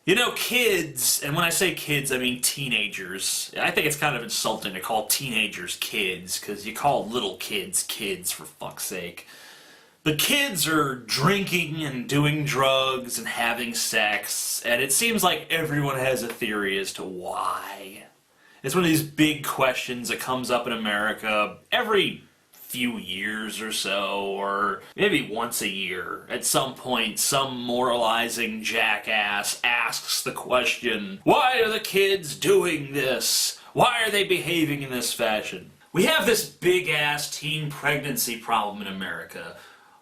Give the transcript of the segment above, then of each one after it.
You know, kids, and when I say kids, I mean teenagers. I think it's kind of insulting to call teenagers kids, because you call little kids kids, for fuck's sake. But kids are drinking and doing drugs and having sex, and it seems like everyone has a theory as to why. It's one of these big questions that comes up in America every few years or so, or maybe once a year. At some point, some moralizing jackass asks the question, why are the kids doing this? Why are they behaving in this fashion? We have this big-ass teen pregnancy problem in America.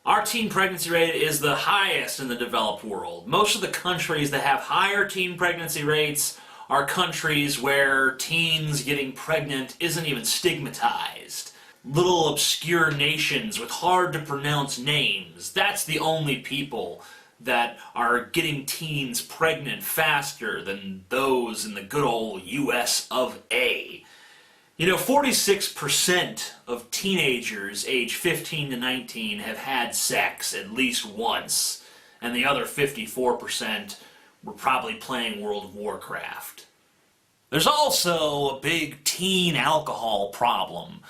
Our teen pregnancy rate is the highest in the developed world. Most of the countries that have higher teen pregnancy rates are countries where teens getting pregnant isn't even stigmatized. Little obscure nations with hard to pronounce names. That's the only people that are getting teens pregnant faster than those in the good old US of A. You know, 46% of teenagers age 15 to 19 have had sex at least once, and the other 54% were probably playing World of Warcraft. There's also a big teen alcohol problem.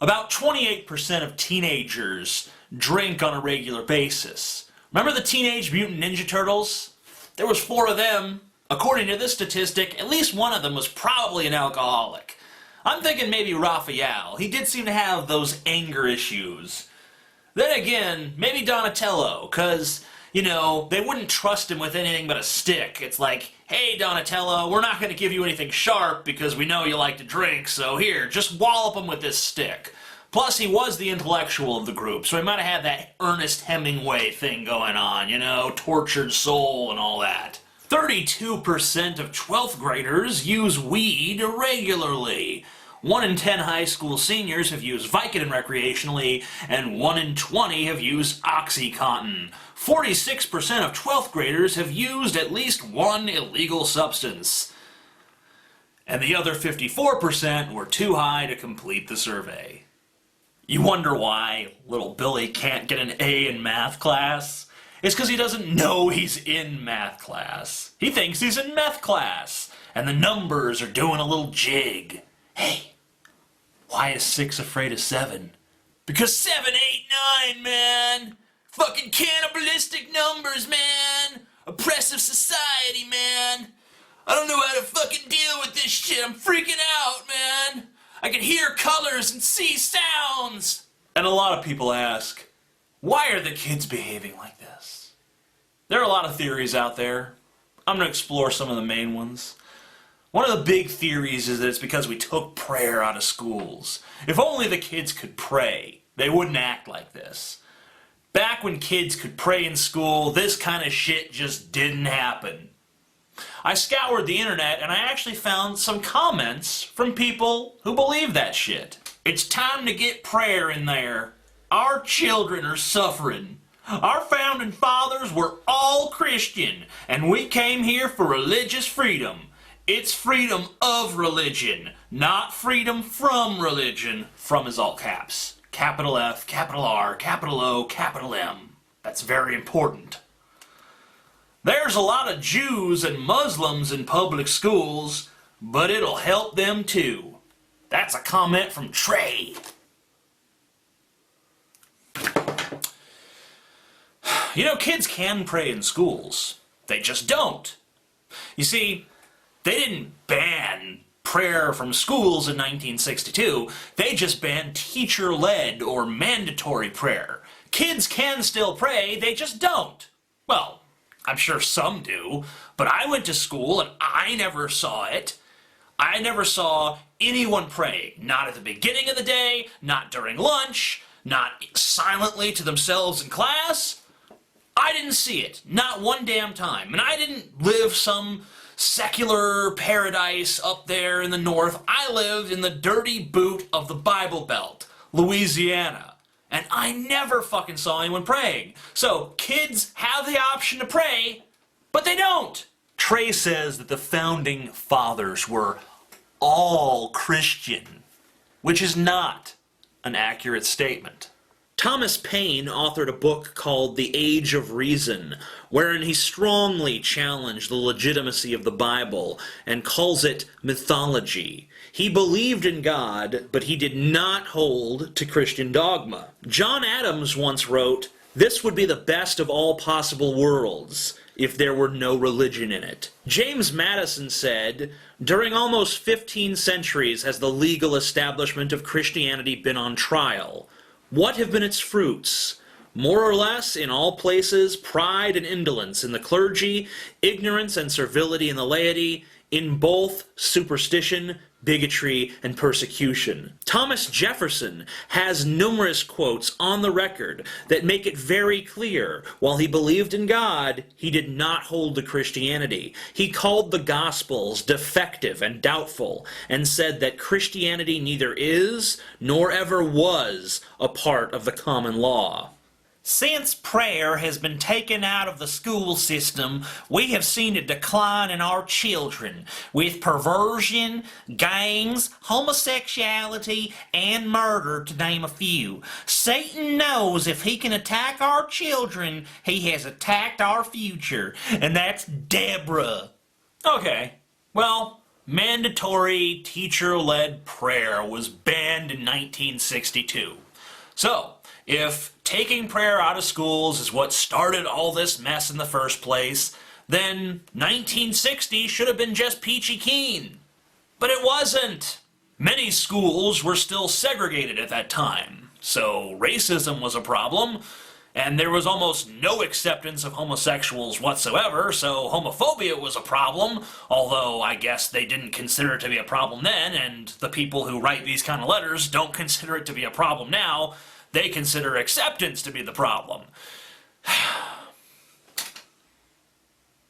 About 28% of teenagers drink on a regular basis. Remember the Teenage Mutant Ninja Turtles? There was 4 of them. According to this statistic, at least one of them was probably an alcoholic. I'm thinking maybe Raphael. He did seem to have those anger issues. Then again, maybe Donatello, because, you know, they wouldn't trust him with anything but a stick. It's like, hey Donatello, we're not going to give you anything sharp because we know you like to drink, so here, just wallop him with this stick. Plus, he was the intellectual of the group, so he might have had that Ernest Hemingway thing going on, you know, tortured soul and all that. 32% of 12th graders use weed regularly. 1 in 10 high school seniors have used Vicodin recreationally, and 1 in 20 have used OxyContin. 46% of 12th graders have used at least one illegal substance. And the other 54% were too high to complete the survey. You wonder why little Billy can't get an A in math class? It's because he doesn't know he's in math class. He thinks he's in meth class, and the numbers are doing a little jig. Hey, why is 6 afraid of 7? Because 7, 8, 9, man! Fucking cannibalistic numbers, man! Oppressive society, man! I don't know how to fucking deal with this shit. I'm freaking out, man! I can hear colors and see sounds! And a lot of people ask, why are the kids behaving like this? There are a lot of theories out there. I'm going to explore some of the main ones. One of the big theories is that it's because we took prayer out of schools. If only the kids could pray, they wouldn't act like this. Back when kids could pray in school, this kind of shit just didn't happen. I scoured the internet and I actually found some comments from people who believe that shit. It's time to get prayer in there. Our children are suffering. Our founding fathers were all Christian, and we came here for religious freedom. It's freedom of religion, not freedom from religion. From is all caps. Capital F, capital R, capital O, capital M. That's very important. There's a lot of Jews and Muslims in public schools, but it'll help them too. That's a comment from Trey. You know, kids can pray in schools. They just don't. You see, they didn't ban prayer from schools in 1962. They just banned teacher-led or mandatory prayer. Kids can still pray, they just don't. Well, I'm sure some do, but I went to school and I never saw it. I never saw anyone praying. Not at the beginning of the day, not during lunch, not silently to themselves in class. I didn't see it, not one damn time. And I didn't live some secular paradise up there in the north. I lived in the dirty boot of the Bible Belt, Louisiana. And I never fucking saw anyone praying. So kids have the option to pray, but they don't. Trey says that the founding fathers were all Christian, which is not an accurate statement. Thomas Paine authored a book called The Age of Reason, wherein he strongly challenged the legitimacy of the Bible and calls it mythology. He believed in God, but he did not hold to Christian dogma. John Adams once wrote, "This would be the best of all possible worlds if there were no religion in it." James Madison said, "During almost 15 centuries has the legal establishment of Christianity been on trial. What have been its fruits? More or less, in all places, pride and indolence in the clergy, ignorance and servility in the laity, in both superstition, bigotry, and persecution." Thomas Jefferson has numerous quotes on the record that make it very clear, while he believed in God, he did not hold to Christianity. He called the Gospels defective and doubtful, and said that Christianity neither is, nor ever was, a part of the common law. Since prayer has been taken out of the school system, we have seen a decline in our children, with perversion, gangs, homosexuality, and murder, to name a few. Satan knows if he can attack our children, he has attacked our future, and that's Deborah. Okay, well, mandatory teacher-led prayer was banned in 1962. So, if taking prayer out of schools is what started all this mess in the first place, then 1960 should have been just peachy keen. But it wasn't. Many schools were still segregated at that time, so racism was a problem, and there was almost no acceptance of homosexuals whatsoever, so homophobia was a problem, although I guess they didn't consider it to be a problem then, and the people who write these kind of letters don't consider it to be a problem now. They consider acceptance to be the problem.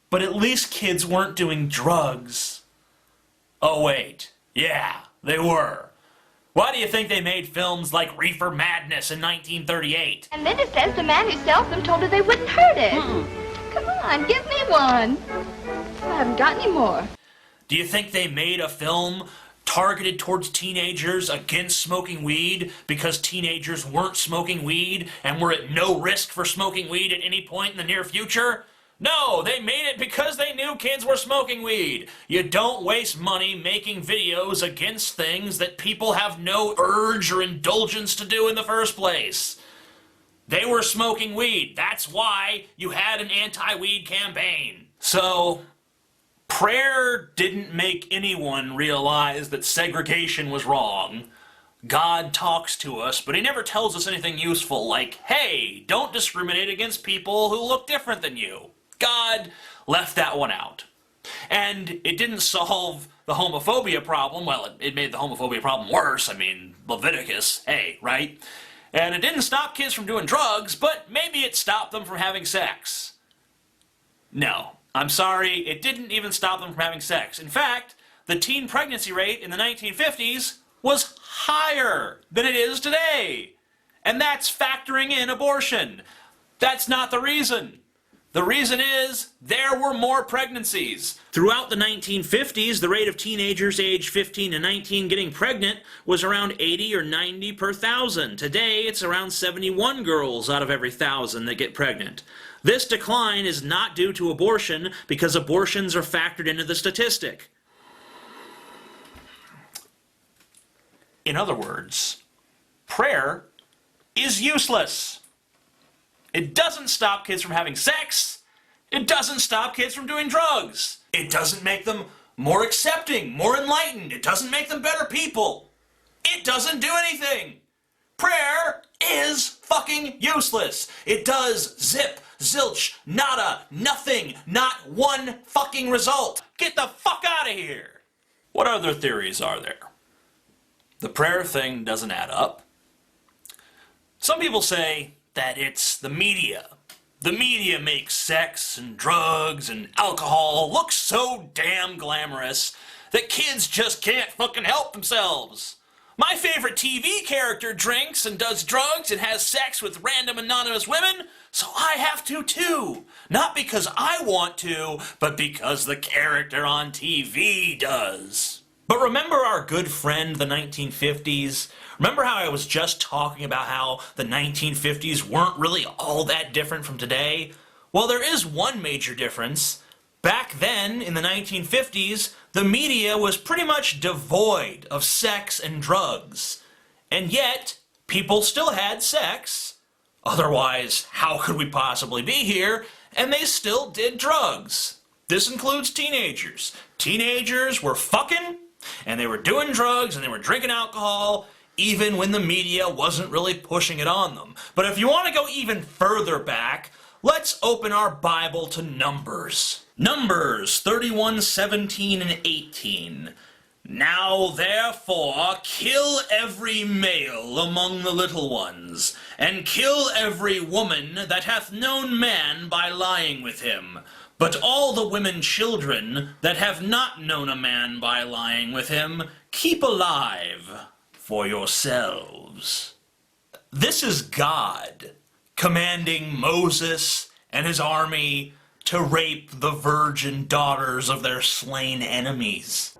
But at least kids weren't doing drugs. Oh wait, yeah, they were. Why do you think they made films like Reefer Madness in 1938? And then it says the man who sells them told her they wouldn't hurt it. Come on, give me one. I haven't got any more. Do you think they made a film targeted towards teenagers against smoking weed because teenagers weren't smoking weed and were at no risk for smoking weed at any point in the near future? No, they made it because they knew kids were smoking weed. You don't waste money making videos against things that people have no urge or indulgence to do in the first place. They were smoking weed. That's why you had an anti-weed campaign. So, prayer didn't make anyone realize that segregation was wrong. God talks to us, but he never tells us anything useful like, hey, don't discriminate against people who look different than you. God left that one out. And it didn't solve the homophobia problem. Well, it made the homophobia problem worse. I mean, Leviticus, hey, right? And it didn't stop kids from doing drugs, but maybe it stopped them from having sex. No. I'm sorry, it didn't even stop them from having sex. In fact, the teen pregnancy rate in the 1950s was higher than it is today. And that's factoring in abortion. That's not the reason. The reason is there were more pregnancies. Throughout the 1950s, the rate of teenagers aged 15 to 19 getting pregnant was around 80 or 90 per thousand. Today, it's around 71 girls out of every 1,000 that get pregnant. This decline is not due to abortion because abortions are factored into the statistic. In other words, prayer is useless. It doesn't stop kids from having sex. It doesn't stop kids from doing drugs. It doesn't make them more accepting, more enlightened. It doesn't make them better people. It doesn't do anything. Prayer is fucking useless. It does zip, zilch, nada, nothing, not one fucking result. Get the fuck out of here. What other theories are there? The prayer thing doesn't add up. Some people say that it's the media. The media makes sex and drugs and alcohol look so damn glamorous that kids just can't fucking help themselves. My favorite TV character drinks and does drugs and has sex with random anonymous women, so I have to too. Not because I want to, but because the character on TV does. But remember our good friend, the 1950s? Remember how I was just talking about how the 1950s weren't really all that different from today? Well, there is one major difference. Back then, in the 1950s, the media was pretty much devoid of sex and drugs. And yet, people still had sex. Otherwise, how could we possibly be here? And they still did drugs. This includes teenagers. Teenagers were fucking, and they were doing drugs, and they were drinking alcohol, even when the media wasn't really pushing it on them. But if you want to go even further back, let's open our Bible to Numbers. Numbers 31, 17, and 18. Now therefore kill every male among the little ones, and kill every woman that hath known man by lying with him. But all the women children that have not known a man by lying with him, keep alive for yourselves. This is God commanding Moses and his army to rape the virgin daughters of their slain enemies.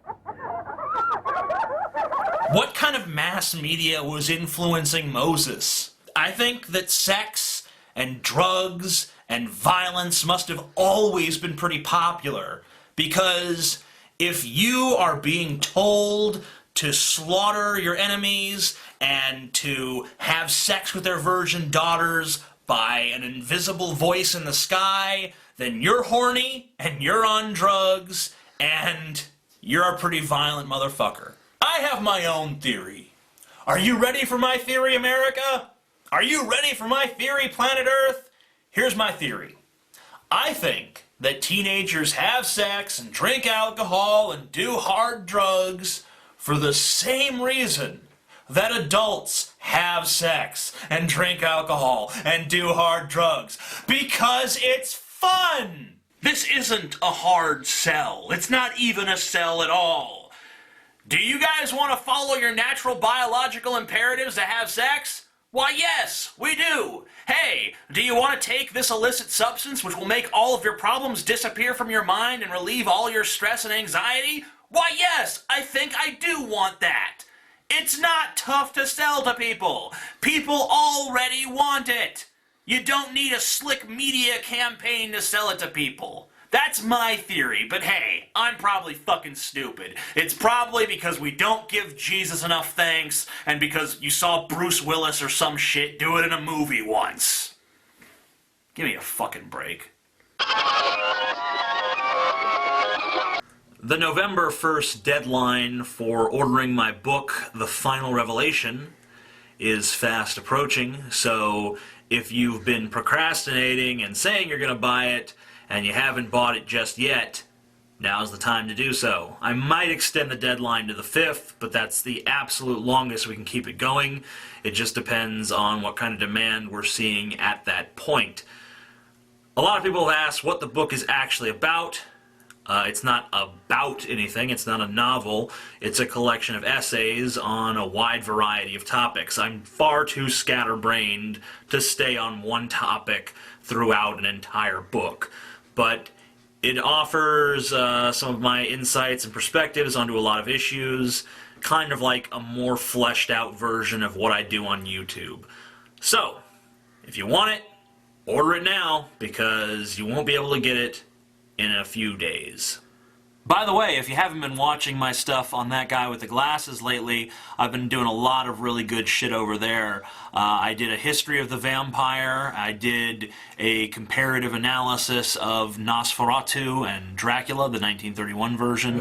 What kind of mass media was influencing Moses? I think that sex and drugs and violence must have always been pretty popular, because if you are being told to slaughter your enemies and to have sex with their virgin daughters by an invisible voice in the sky, then you're horny and you're on drugs and you're a pretty violent motherfucker. I have my own theory. Are you ready for my theory, America? Are you ready for my theory, planet Earth? Here's my theory. I think that teenagers have sex and drink alcohol and do hard drugs for the same reason that adults have sex and drink alcohol and do hard drugs. Because it's fun! This isn't a hard sell. It's not even a sell at all. Do you guys want to follow your natural biological imperatives to have sex? Why, yes, we do. Hey, do you want to take this illicit substance which will make all of your problems disappear from your mind and relieve all your stress and anxiety? Why, yes, I think I do want that. It's not tough to sell to people. People already want it. You don't need a slick media campaign to sell it to people. That's my theory, but hey, I'm probably fucking stupid. It's probably because we don't give Jesus enough thanks, and because you saw Bruce Willis or some shit do it in a movie once. Give me a fucking break. The November 1st deadline for ordering my book, The Final Revelation, is fast approaching, so if you've been procrastinating and saying you're going to buy it, and you haven't bought it just yet, now's the time to do so. I might extend the deadline to the 5th, but that's the absolute longest we can keep it going. It just depends on what kind of demand we're seeing at that point. A lot of people have asked what the book is actually about. It's not about anything. It's not a novel. It's a collection of essays on a wide variety of topics. I'm far too scatterbrained to stay on one topic throughout an entire book. But it offers some of my insights and perspectives onto a lot of issues, kind of like a more fleshed out version of what I do on YouTube. So, if you want it, order it now, because you won't be able to get it in a few days. By the way, if you haven't been watching my stuff on That Guy with the Glasses lately, I've been doing a lot of really good shit over there. I did a history of the vampire, I did a comparative analysis of Nosferatu and Dracula, the 1931 version.